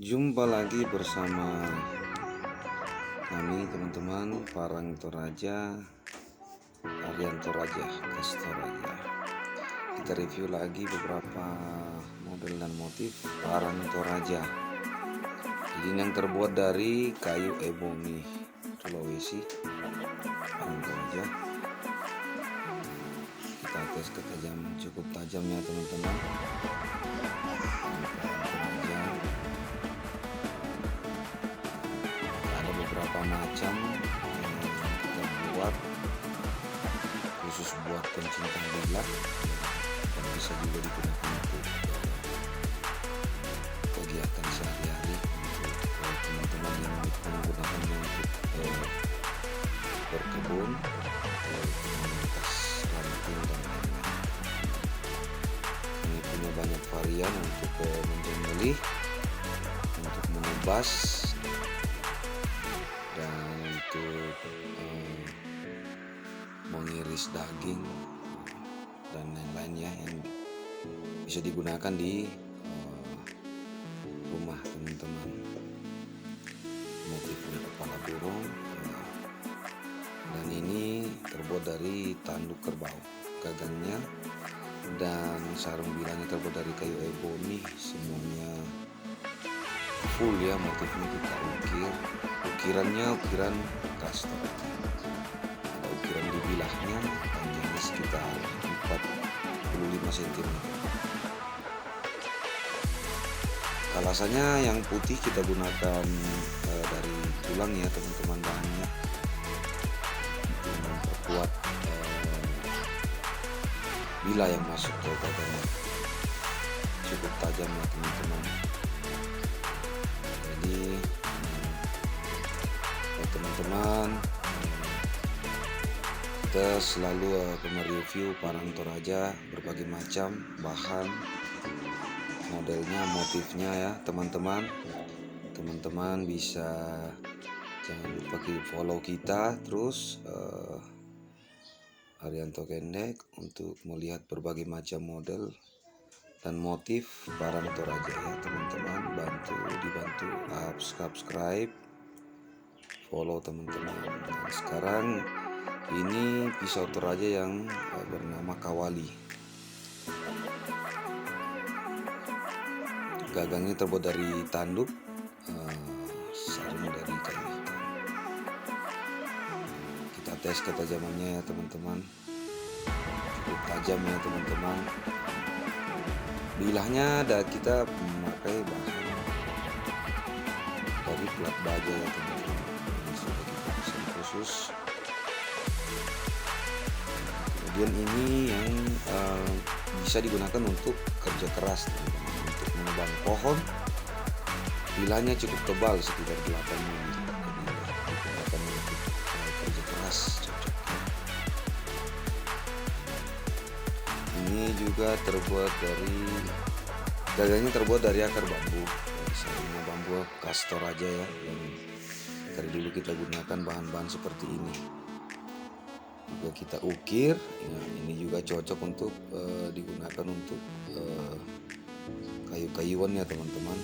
Jumpa lagi bersama kami teman-teman Parang Toraja, Arian Toraja, Kastoraja. Kita review lagi beberapa model dan motif Parang Toraja. Ini yang terbuat dari kayu ebony Sulawesi, Parang Toraja. Kita tes ketajaman, cukup tajam ya teman-teman. Beberapa macam yang kita buat khusus buat pencinta bilah dan bisa juga digunakan untuk kegiatan sehari-hari untuk teman-teman yang menggunakannya untuk berkebun atau komunitas ranting dan lain-lain. Ini punya banyak varian untuk menjemeli, untuk menebas, dan untuk mengiris daging dan lain-lain ya, yang bisa digunakan di rumah teman-teman. Motifnya kepala burung dan ini terbuat dari tanduk kerbau gagangnya, dan sarung bilahnya terbuat dari kayu ebony. Semuanya full ya, motifnya kita ukirannya ukiran custom. Ada ukiran di bilahnya, panjangnya sekitar 45 cm. Alasannya yang putih kita gunakan dari tulang ya teman-teman, bahannya untuk memperkuat bilah yang masuk ke gagangnya. Cukup tajam ya teman-teman. Jadi teman-teman, kita selalu mereview Parang Toraja, berbagai macam bahan, modelnya, motifnya ya teman-teman. Teman-teman bisa, jangan lupa follow kita terus Arianto Kendek untuk melihat berbagai macam model dan motif Parang Toraja ya teman-teman. Dibantu subscribe, follow teman-teman. Nah, sekarang ini pisau Toraja yang bernama Kawali. Gagangnya terbuat dari tanduk, sarung dari kayu hitam. Kita tes ketajamannya ya teman-teman. Cukup tajam ya teman-teman. Bilahnya kita memakai bahan dari plat baja ya teman-teman. Ini sudah kita pesan khusus. Kemudian ini yang bisa digunakan untuk kerja keras teman-teman. Untuk menebang pohon, bilahnya cukup tebal sekitar 8 mm. Jadi digunakan untuk kerja keras, cocok. Ini juga terbuat dari, gagangnya terbuat dari akar bambu, misalnya bambu Kastoraja ya, yang dari dulu kita gunakan bahan-bahan seperti ini. Juga kita ukir ya, ini juga cocok untuk digunakan untuk kayu-kayuan ya teman-teman.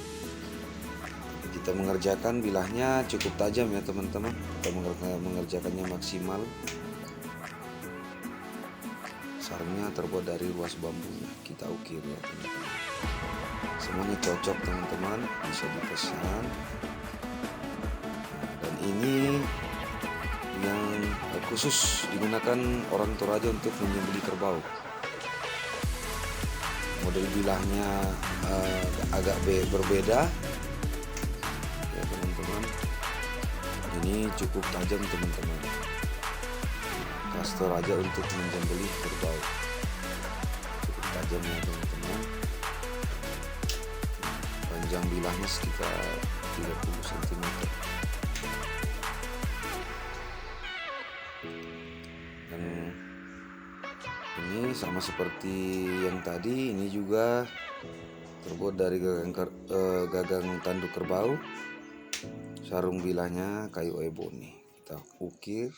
Kita mengerjakan bilahnya cukup tajam ya teman-teman. Kita mengerjakannya maksimal. Sarungnya terbuat dari ruas bambunya, kita ukir ya teman-teman. Semuanya cocok teman-teman, bisa dipesan. Dan ini yang khusus digunakan orang Toraja untuk menyembelih kerbau. Model bilahnya agak berbeda ya teman-teman. Ini cukup tajam teman-teman. Kastoraja untuk menyembelih kerbau, cukup tajam ya teman-teman. Panjang bilahnya sekitar 30 cm. Dan ini sama seperti yang tadi, ini juga terbuat dari gagang tanduk kerbau. Sarung bilahnya kayu ebony, kita ukir.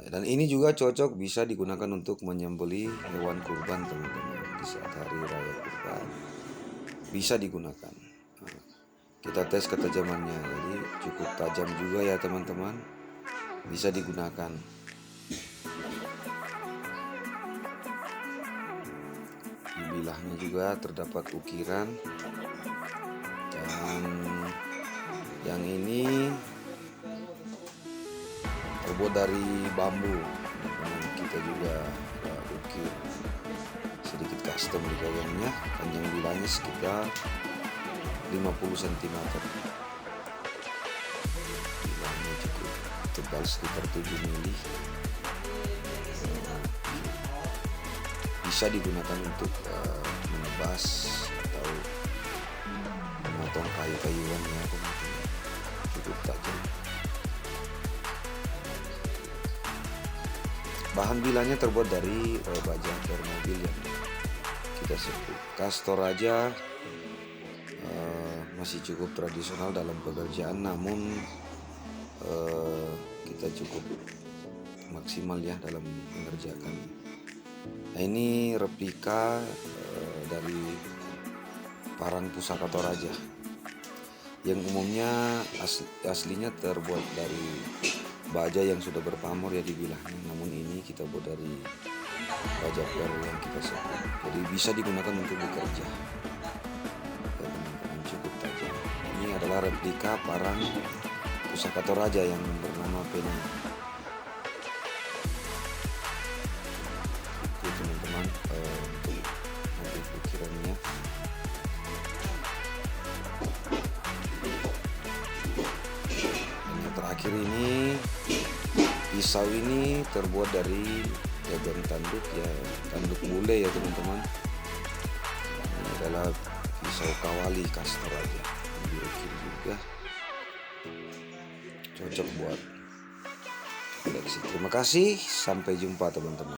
Dan ini juga cocok, bisa digunakan untuk menyembelih hewan kurban teman-teman di saat hari raya kurban, bisa digunakan. kita tes ketajamannya. Jadi cukup tajam juga ya teman-teman, bisa digunakan. Di bilahnya juga terdapat ukiran, dan yang ini terbuat dari bambu. Kita juga ukir sedikit custom di gagangnya. Panjang bilahnya sekitar 50 cm. Bilahnya cukup tebal, sekitar 7 mili. Bisa digunakan untuk menebas atau memotong kayu-kayuan ya teman-teman. Cukup tajam. Bahan bilahnya terbuat dari baja per mobil yang kita sebut Castor Raja. Masih cukup tradisional dalam pekerjaan, namun kita cukup maksimal ya dalam mengerjakan. Nah, ini replika dari parang pusaka Toraja yang umumnya aslinya terbuat dari baja yang sudah berpamor ya di bilahnya, namun ini kita buat dari baja per yang kita sebut. Jadi bisa digunakan untuk bekerja. Teman-teman, cukup tajam. Ini adalah replika parang pusaka Toraja yang bernama Penang. Itu teman-teman untuk motif ukirannya. Dan yang terakhir ini, pisau ini terbuat dari gagang tanduk ya, tanduk bule ya teman-teman. Ini adalah pisau kawali Castor Raja, diukir juga, cocok buat koleksi. Terima kasih, sampai jumpa teman-teman.